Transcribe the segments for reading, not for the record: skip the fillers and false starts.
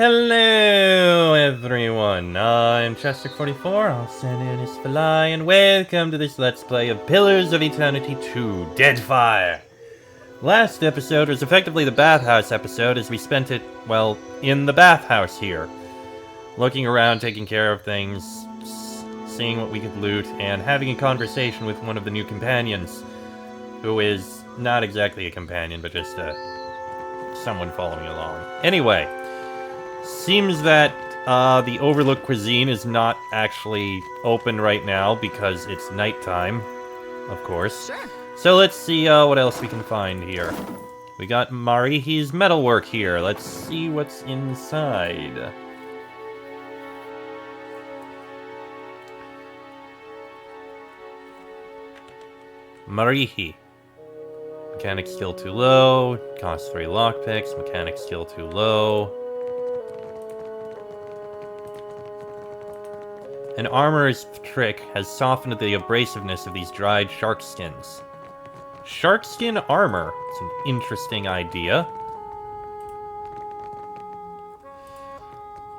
Hello everyone, I'm Chester44, also known as Fly, and welcome to this Let's Play of Pillars of Eternity 2, Deadfire! Last episode was effectively the bathhouse episode, as we spent it, well, in the bathhouse here. Looking around, taking care of things, seeing what we could loot, and having a conversation with one of the new companions, who is not exactly a companion, but just someone following along. Anyway, seems that the Overlook Cuisine is not actually open right now because it's nighttime, of course. Sure. So let's see what else we can find here. We got Marihi's metalwork here. Let's see what's inside. Marihi. Mechanic skill too low. Cost 3 lockpicks. Mechanic skill too low. An armorer's trick has softened the abrasiveness of these dried shark skins. Shark skin armor. It's an interesting idea.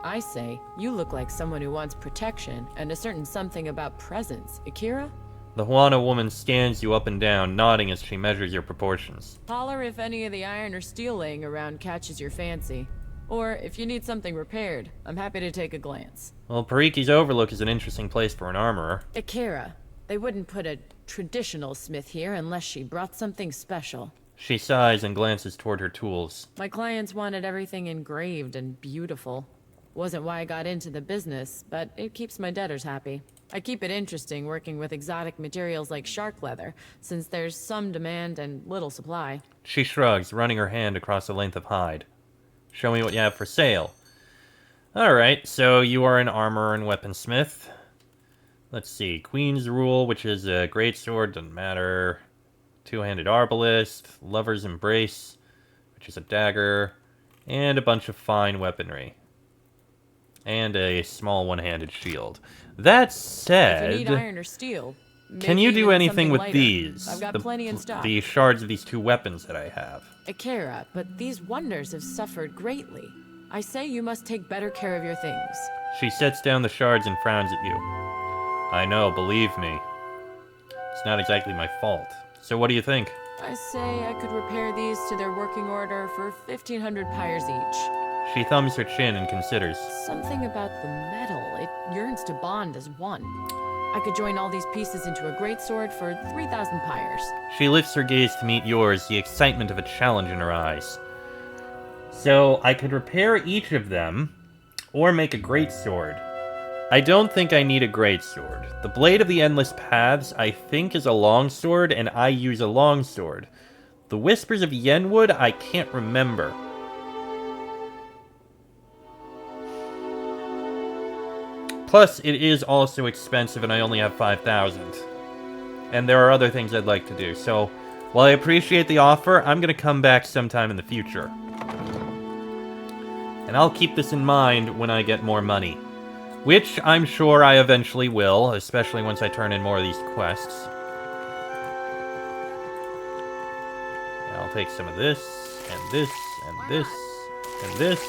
I say, you look like someone who wants protection and a certain something about presence. Akira? The Huana woman scans you up and down, nodding as she measures your proportions. Holler if any of the iron or steel laying around catches your fancy. Or if you need something repaired, I'm happy to take a glance. Well, Pariki's Overlook is an interesting place for an armorer. Akira, they wouldn't put a traditional smith here unless she brought something special. She sighs and glances toward her tools. My clients wanted everything engraved and beautiful. Wasn't why I got into the business, but it keeps my debtors happy. I keep it interesting working with exotic materials like shark leather, since there's some demand and little supply. She shrugs, running her hand across a length of hide. Show me what you have for sale. Alright, so you are an armorer and weaponsmith. Let's see, Queen's Rule, which is a greatsword, doesn't matter. Two-handed arbalist, Lover's Embrace, which is a dagger, and a bunch of fine weaponry. And a small one-handed shield. That said, if you need iron or steel, can you maybe do even anything something with lighter. these? I've got plenty in stock. The shards of these two weapons that I have. Akira, but these wonders have suffered greatly. I say you must take better care of your things. She sets down the shards and frowns at you. I know, believe me. It's not exactly my fault. So what do you think? I say I could repair these to their working order for 1,500 pyres each. She thumbs her chin and considers. Something about the metal, it yearns to bond as one. I could join all these pieces into a greatsword for 3,000 pyres. She lifts her gaze to meet yours, the excitement of a challenge in her eyes. So, I could repair each of them, or make a greatsword. I don't think I need a greatsword. The Blade of the Endless Paths, I think, is a longsword, and I use a longsword. The Whispers of Yenwood, I can't remember. Plus, it is also expensive, and I only have 5,000. And there are other things I'd like to do, so while I appreciate the offer, I'm gonna come back sometime in the future. And I'll keep this in mind when I get more money. Which I'm sure I eventually will, especially once I turn in more of these quests. And I'll take some of this, and this, and this, and this.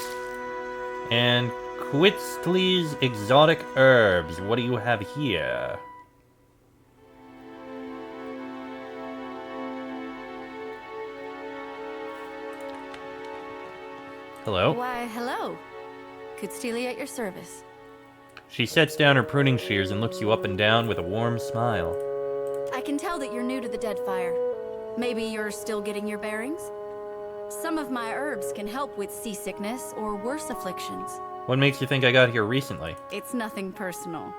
And Quitzley's Exotic Herbs. What do you have here? Hello? Why, hello. Quitzley at your service. She sets down her pruning shears and looks you up and down with a warm smile. I can tell that you're new to the Deadfire. Maybe you're still getting your bearings? Some of my herbs can help with seasickness or worse afflictions. What makes you think I got here recently? It's nothing personal.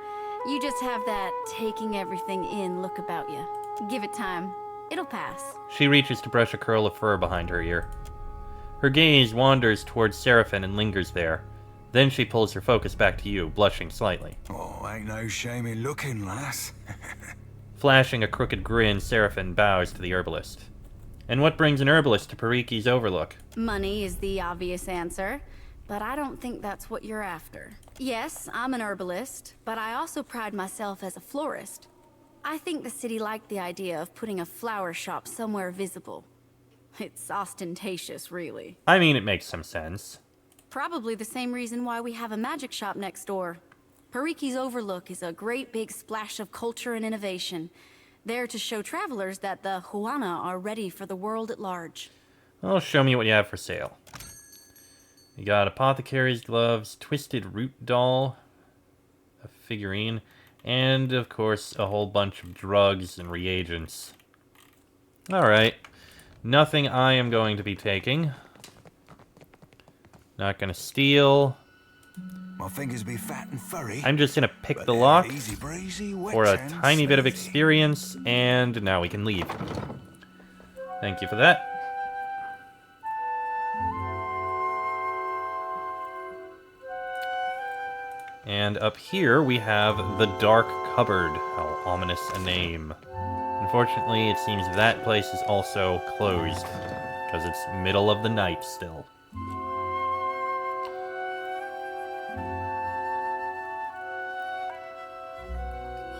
You just have that taking everything in look about you. Give it time. It'll pass. She reaches to brush a curl of fur behind her ear. Her gaze wanders towards Seraphin and lingers there. Then she pulls her focus back to you, blushing slightly. Oh, ain't no shame in looking, lass. Flashing a crooked grin, Seraphin bows to the herbalist. And what brings an herbalist to Pariki's Overlook? Money is the obvious answer, but I don't think that's what you're after. Yes, I'm an herbalist, but I also pride myself as a florist. I think the city liked the idea of putting a flower shop somewhere visible. It's ostentatious, really. I mean, it makes some sense. Probably the same reason why we have a magic shop next door. Pariki's Overlook is a great big splash of culture and innovation, there to show travelers that the Huana are ready for the world at large. Well, show me what you have for sale. You got apothecary's gloves, twisted root doll, a figurine, and, of course, a whole bunch of drugs and reagents. Alright. Nothing I am going to be taking. Not gonna steal. My fingers be fat and furry. I'm just gonna pick but the they're lock easy breezy, wet for a and tiny bit of smoothie. experience, and now we can leave. Thank you for that. And up here we have the Dark Cupboard. How ominous a name. Unfortunately, it seems that place is also closed, because it's middle of the night still.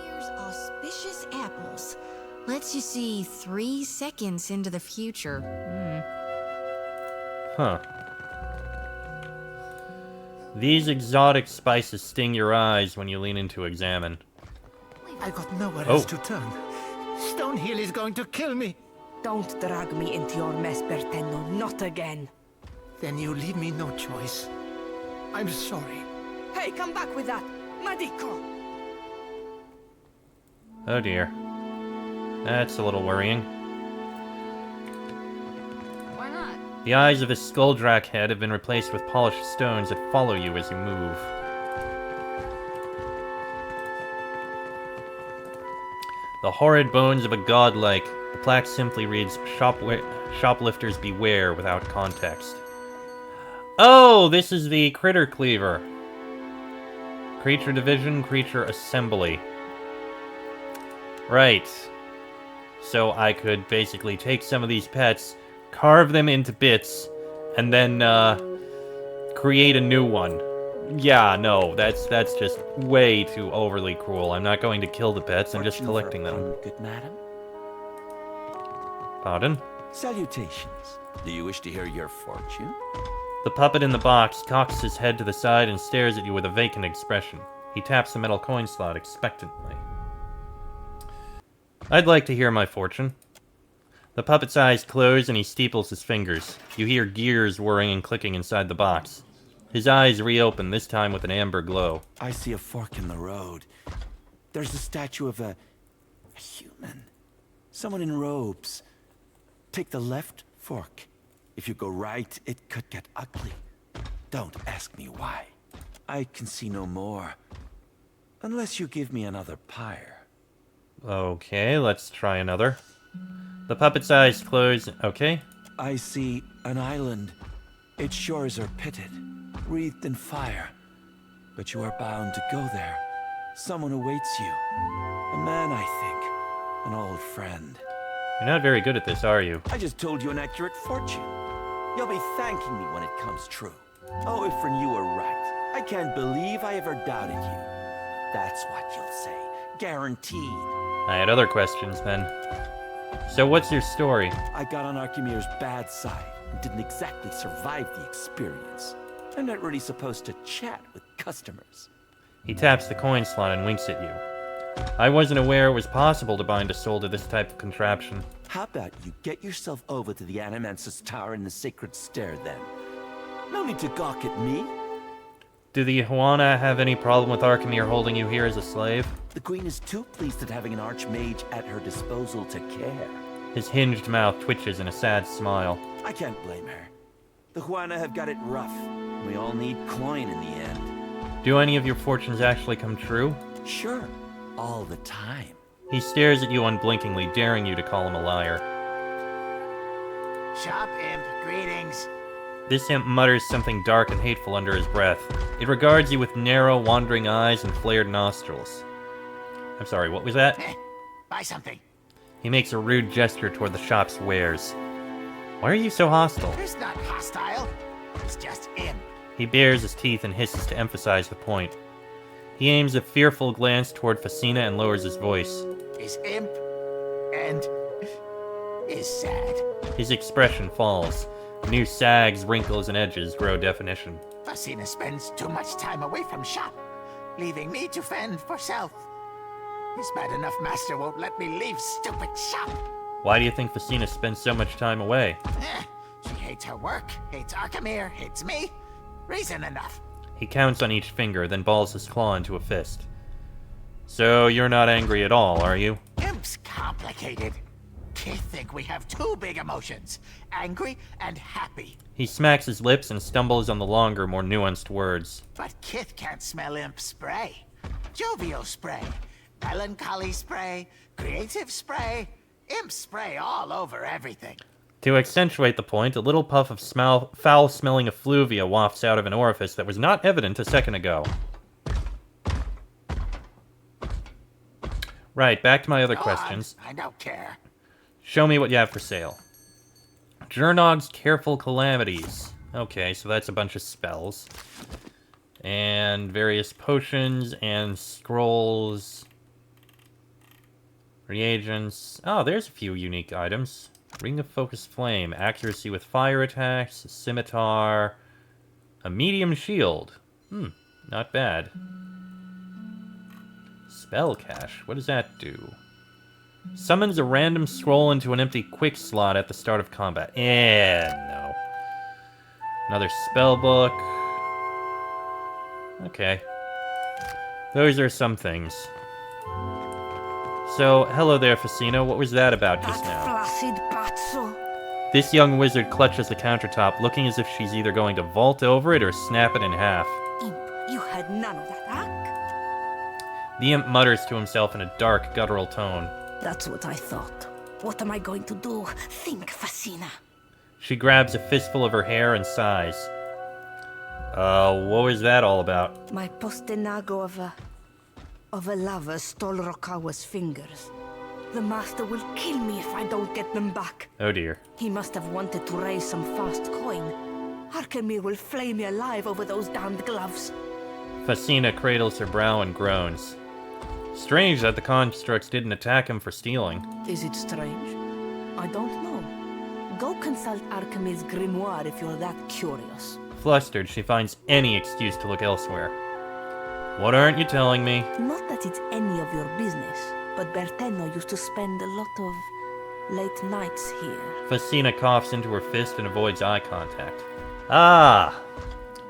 Here's auspicious apples. Lets you see 3 seconds into the future. Huh. These exotic spices sting your eyes when you lean in to examine. I got nowhere Oh. else to turn. Stonehill is going to kill me. Don't drag me into your mess, Berteno. Not again. Then you leave me no choice. I'm sorry. Hey, come back with that. Medico! Oh dear. That's a little worrying. Why not? The eyes of his Skulldrak head have been replaced with polished stones that follow you as you move. The horrid bones of a godlike. The plaque simply reads, Shoplifters beware, without context. Oh, this is the Critter Cleaver. Creature Division, Creature Assembly. Right. So I could basically take some of these pets, carve them into bits, and then, create a new one. Yeah, no, that's just way too overly cruel. I'm not going to kill the pets, I'm just Fortune collecting for a them. pun, good madam. Pardon? Salutations. Do you wish to hear your fortune? The puppet in the box cocks his head to the side and stares at you with a vacant expression. He taps the metal coin slot expectantly. I'd like to hear my fortune. The puppet's eyes close and he steeples his fingers. You hear gears whirring and clicking inside the box. His eyes reopen, this time with an amber glow. I see a fork in the road. There's a statue of a human. Someone in robes. Take the left fork. If you go right, it could get ugly. Don't ask me why. I can see no more. Unless you give me another pyre. Okay, let's try another. The puppet's eyes close. Okay. I see an island. Its shores are pitted, wreathed in fire. But you are bound to go there. Someone awaits you. A man, I think. An old friend. You're not very good at this, are you? I just told you an accurate fortune. You'll be thanking me when it comes true. Oh, Ifrin, you were right. I can't believe I ever doubted you. That's what you'll say. Guaranteed. I had other questions then. So what's your story? I got on Archimir's bad side and didn't exactly survive the experience. I'm not really supposed to chat with customers. He taps the coin slot and winks at you. I wasn't aware it was possible to bind a soul to this type of contraption. How about you get yourself over to the Animansis Tower in the Sacred Stair then? No need to gawk at me. Do the Huana have any problem with Archimir holding you here as a slave? The Queen is too pleased at having an Archmage at her disposal to care. His hinged mouth twitches in a sad smile. I can't blame her. The Huana have got it rough. We all need coin in the end. Do any of your fortunes actually come true? Sure, all the time. He stares at you unblinkingly, daring you to call him a liar. Shop imp, greetings. This imp mutters something dark and hateful under his breath. It regards you with narrow, wandering eyes and flared nostrils. I'm sorry, what was that? Buy something. He makes a rude gesture toward the shop's wares. Why are you so hostile? It's not hostile. It's just imp. He bares his teeth and hisses to emphasize the point. He aims a fearful glance toward Facina and lowers his voice. Is imp and is sad. His expression falls. New sags, wrinkles, and edges grow definition. Fasina spends too much time away from shop, leaving me to fend for self. This bad enough master won't let me leave stupid shop. Why do you think Fasina spends so much time away? She hates her work, hates Arkemir, hates me. Reason enough. He counts on each finger, then balls his claw into a fist. So you're not angry at all, are you? Imp's complicated. Kids think we have two big emotions, angry and happy. He smacks his lips and stumbles on the longer, more nuanced words. But Kith can't smell Imp spray. Jovial spray, melancholy spray, creative spray, Imp spray all over everything. To accentuate the point, a little puff of foul-smelling effluvia wafts out of an orifice that was not evident a second ago. Right, back to my other questions. I don't care. Show me what you have for sale. Jernog's Careful Calamities. Okay, so that's a bunch of spells. And various potions and scrolls. Reagents. Oh, there's a few unique items. Ring of Focus Flame. Accuracy with fire attacks. Scimitar. A medium shield. Not bad. Spell Cache. What does that do? Summons a random scroll into an empty quick slot at the start of combat. No. Another spell book. Okay. Those are some things. So, hello there, Fasina. What was that about just now? Flaccid pazzo. This young wizard clutches the countertop, looking as if she's either going to vault over it or snap it in half. Imp, you had none of that, huh? The imp mutters to himself in a dark, guttural tone. That's what I thought. What am I going to do? Think, Fasina. She grabs a fistful of her hair and sighs. What was that all about? My postenago of a lover stole Rokawa's fingers. The master will kill me if I don't get them back. Oh dear. He must have wanted to raise some fast coin. Arkemir will flay me alive over those damned gloves. Fasina cradles her brow and groans. Strange that the constructs didn't attack him for stealing. Is it strange? I don't know. Go consult Arkemir's grimoire if you're that curious. Flustered, she finds any excuse to look elsewhere. What aren't you telling me? Not that it's any of your business, but Berteno used to spend a lot of late nights here. Fasina coughs into her fist and avoids eye contact. Ah!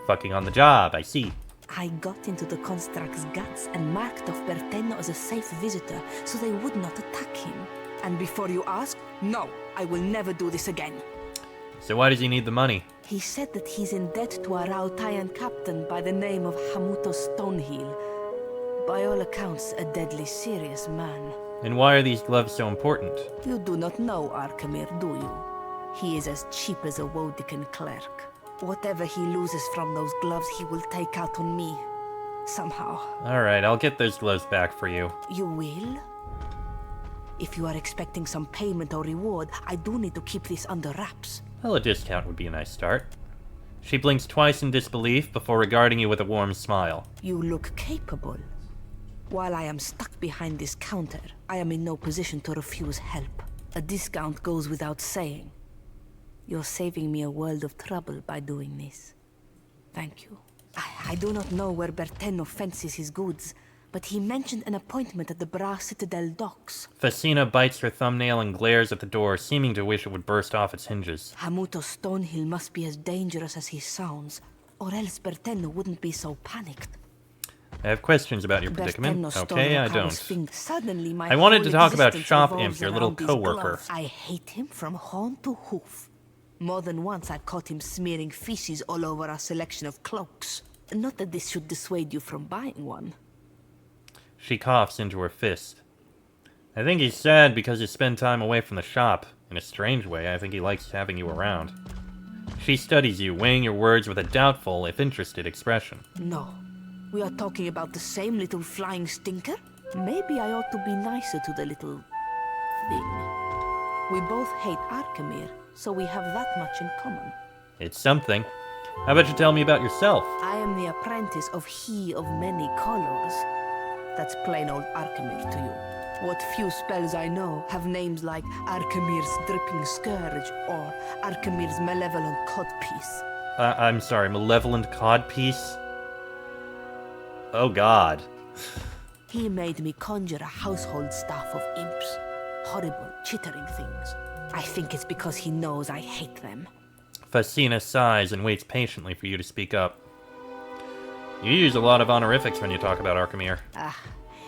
Fucking on the job, I see. I got into the construct's guts and marked off Berteno as a safe visitor so they would not attack him. And before you ask, no, I will never do this again. So why does he need the money? He said that he's in debt to a Rautayan captain by the name of Hamuto Stonehill. By all accounts, a deadly serious man. And why are these gloves so important? You do not know Arkemir, do you? He is as cheap as a Wodican clerk. Whatever he loses from those gloves, he will take out on me. Somehow. Alright, I'll get those gloves back for you. You will? If you are expecting some payment or reward, I do need to keep this under wraps. Well, a discount would be a nice start. She blinks twice in disbelief before regarding you with a warm smile. You look capable. While I am stuck behind this counter, I am in no position to refuse help. A discount goes without saying. You're saving me a world of trouble by doing this. Thank you. I do not know where Berteno fences his goods, but he mentioned an appointment at the Bra Citadel docks. Fasina bites her thumbnail and glares at the door, seeming to wish it would burst off its hinges. Hamuto Stonehill must be as dangerous as he sounds, or else Berteno wouldn't be so panicked. I have questions about your predicament. Okay, I don't. Suddenly, my I wanted to whole talk about existence Shop revolves Imp, your little around these co-worker. gloves. I hate him from horn to hoof. More than once I've caught him smearing feces all over our selection of cloaks. Not that this should dissuade you from buying one. She coughs into her fist. I think he's sad because you spend time away from the shop. In a strange way, I think he likes having you around. She studies you, weighing your words with a doubtful, if interested, expression. No. We are talking about the same little flying stinker? Maybe I ought to be nicer to the little thing. We both hate Arkemir, so we have that much in common. It's something. How about you tell me about yourself? I am the apprentice of He of Many Colors. That's plain old Arkemir to you. What few spells I know have names like Archimir's Dripping Scourge or Archimir's Malevolent Codpiece. I'm sorry, Malevolent Codpiece? Oh god. He made me conjure a household staff of imps. Horrible, chittering things. I think it's because he knows I hate them. Fasina sighs and waits patiently for you to speak up. You use a lot of honorifics when you talk about Arkhamir.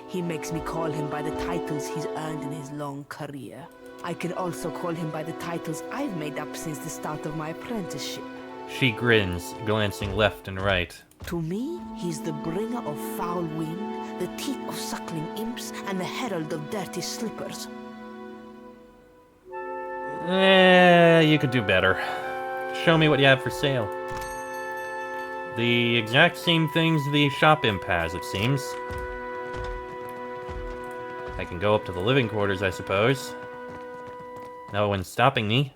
He makes me call him by the titles he's earned in his long career. I can also call him by the titles I've made up since the start of my apprenticeship. She grins, glancing left and right. To me, he's the bringer of foul wind, the teeth of suckling imps, and the herald of dirty slippers. You could do better. Show me what you have for sale. The exact same things the shop imp has, it seems. I can go up to the living quarters, I suppose. No one's stopping me.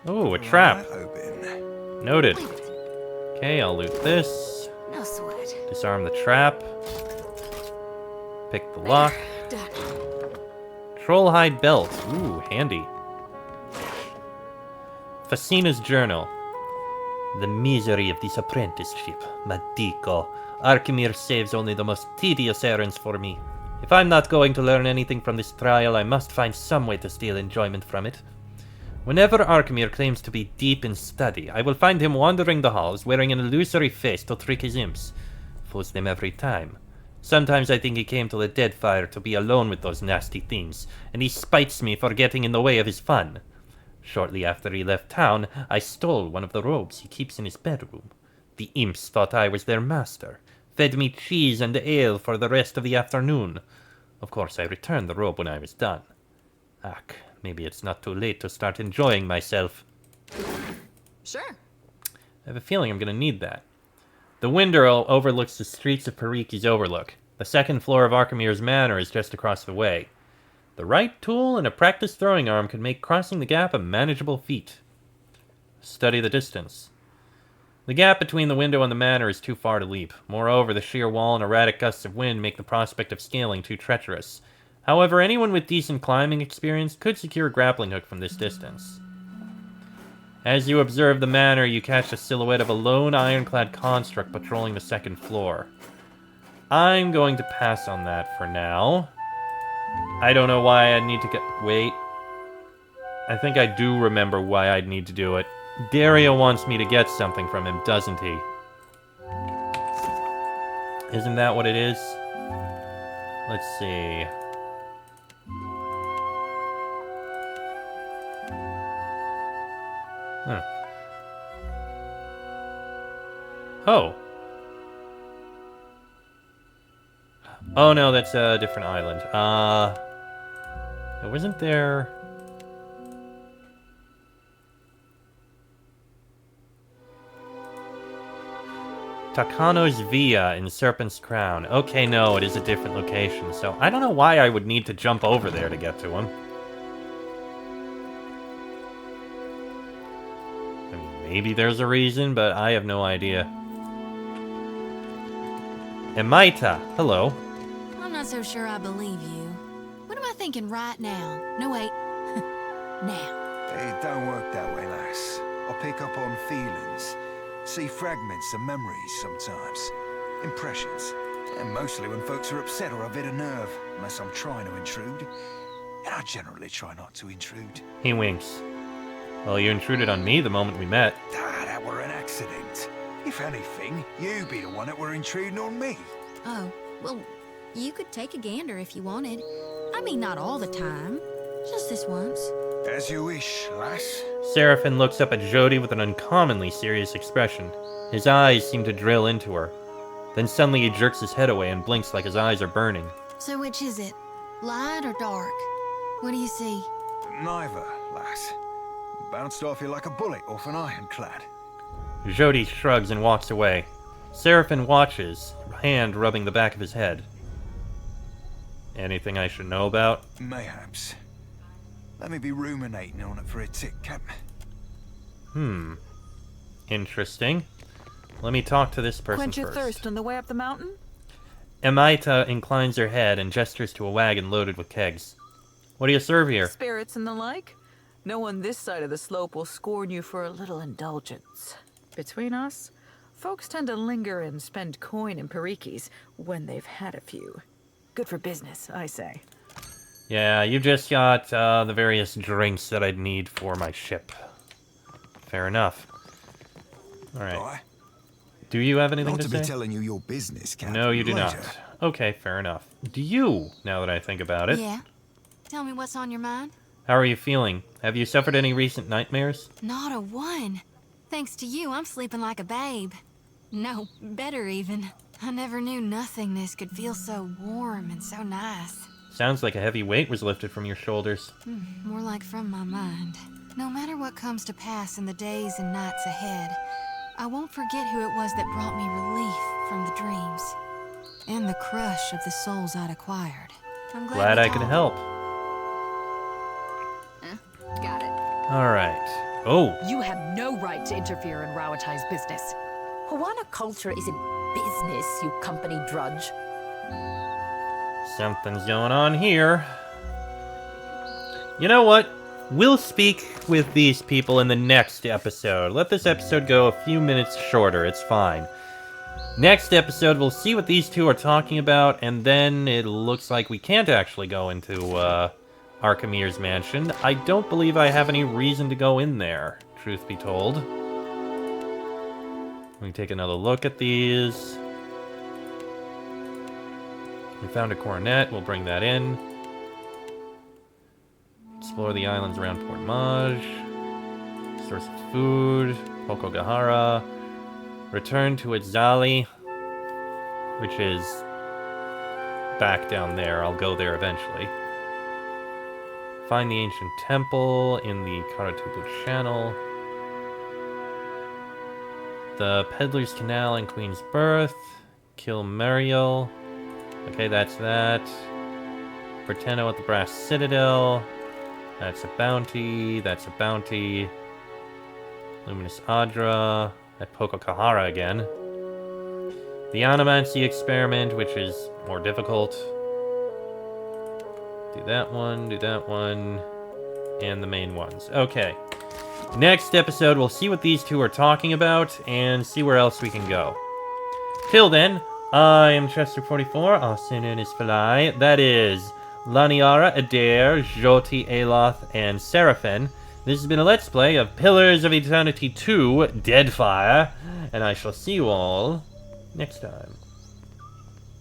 Oh, a trap. Noted. Okay, I'll loot this. No sweat. Disarm the trap. Pick the lock. Done. Trollhide belt. Ooh, handy. Fasina's journal. The misery of this apprenticeship. Madico. Arkhamir saves only the most tedious errands for me. If I'm not going to learn anything from this trial, I must find some way to steal enjoyment from it. Whenever Arkhamir claims to be deep in study, I will find him wandering the halls wearing an illusory face to trick his imps. Fools them every time. Sometimes I think he came to the Deadfire to be alone with those nasty things, and he spites me for getting in the way of his fun. Shortly after he left town, I stole one of the robes he keeps in his bedroom. The imps thought I was their master, fed me cheese and ale for the rest of the afternoon. Of course, I returned the robe when I was done. Ach, maybe it's not too late to start enjoying myself. Sure. I have a feeling I'm going to need that. The window overlooks the streets of Periki's Overlook. The second floor of Arkhamir's Manor is just across the way. The right tool and a practiced throwing arm could make crossing the gap a manageable feat. Study the distance. The gap between the window and the manor is too far to leap. Moreover, the sheer wall and erratic gusts of wind make the prospect of scaling too treacherous. However, anyone with decent climbing experience could secure a grappling hook from this distance. As you observe the manor, you catch the silhouette of a lone ironclad construct patrolling the second floor. I'm going to pass on that for now. I don't know why I'd need to get... Wait. I think I do remember why I'd need to do it. Dario wants me to get something from him, doesn't he? Isn't that what it is? Let's see. Huh. Oh. Oh no, that's a different island. Wasn't there... Takano's Villa in Serpent's Crown. Okay, no, it is a different location, so I don't know why I would need to jump over there to get to him. I mean, maybe there's a reason, but I have no idea. Emaita, hello. I'm not so sure I believe you. What am I thinking right now? No, wait. Now. It don't work that way, lass. I pick up on feelings. See fragments of memories sometimes. Impressions. And mostly when folks are upset or a bit of nerve, unless I'm trying to intrude. And I generally try not to intrude. He winks. Well, you intruded on me the moment we met. Ah, that were an accident. If anything, you be the one that were intruding on me. Oh, well, you could take a gander if you wanted. I mean, not all the time. Just this once. As you wish, lass. Seraphin looks up at Jody with an uncommonly serious expression. His eyes seem to drill into her. Then suddenly he jerks his head away and blinks like his eyes are burning. So which is it? Light or dark? What do you see? Neither, lass. Bounced off you like a bullet off an ironclad. Jody shrugs and walks away. Seraphin watches, hand rubbing the back of his head. Anything I should know about? Mayhaps. Let me be ruminating on it for a tick, Captain. Interesting. Let me talk to this person Quench your first. thirst on the way up the mountain? Emaita inclines her head and gestures to a wagon loaded with kegs. What do you serve here? Spirits and the like? No one this side of the slope will scorn you for a little indulgence. Between us, folks tend to linger and spend coin in parikis when they've had a few. Good for business, I say. Yeah, you just got the various drinks that I'd need for my ship. Fair enough. Alright. Right. Do you have anything Not to to say? be telling you your business, Captain. No, you do not. Later. Okay, fair enough. Do you, now that I think about it? Yeah. Tell me what's on your mind. How are you feeling? Have you suffered any recent nightmares? Not a one. Thanks to you, I'm sleeping like a babe. No, better even. I never knew nothingness could feel so warm and so nice. Sounds like a heavy weight was lifted from your shoulders. More like from my mind. No matter what comes to pass in the days and nights ahead, I won't forget who it was that brought me relief from the dreams. And the crush of the souls I'd acquired. I'm Glad we I could talked. help. Got it. Alright. Oh, You have no right to interfere in Rawatai's business. Hawana culture isn't business, you company drudge. something's going on here. You know what? We'll speak with these people in the next episode. Let this episode go a few minutes shorter. It's fine. Next episode, we'll see what these two are talking about, and then it looks like we can't actually go into, Archimede's mansion. I don't believe I have any reason to go in there, truth be told. Let me take another look at these. We found a coronet, we'll bring that in. Explore the islands around Port Maj. Source of food, Pokogahara. Return to Itzali, which is back down there. I'll go there eventually. Find the ancient temple in the Karatubu Channel. The Peddler's Canal in Queen's Birth. Kill Muriel. Okay, that's that. Berteno at the Brass Citadel. That's a bounty. That's a bounty. Luminous Adra. At Pokokahara again. The Onomancy experiment, which is more difficult. Do that one, and the main ones. Okay. Next episode, we'll see what these two are talking about, and see where else we can go. Till then, I am Chester44, also known as Fly. That is Laniara, Adair, Joti, Aloth, and Seraphin. This has been a Let's Play of Pillars of Eternity 2, Deadfire, and I shall see you all next time.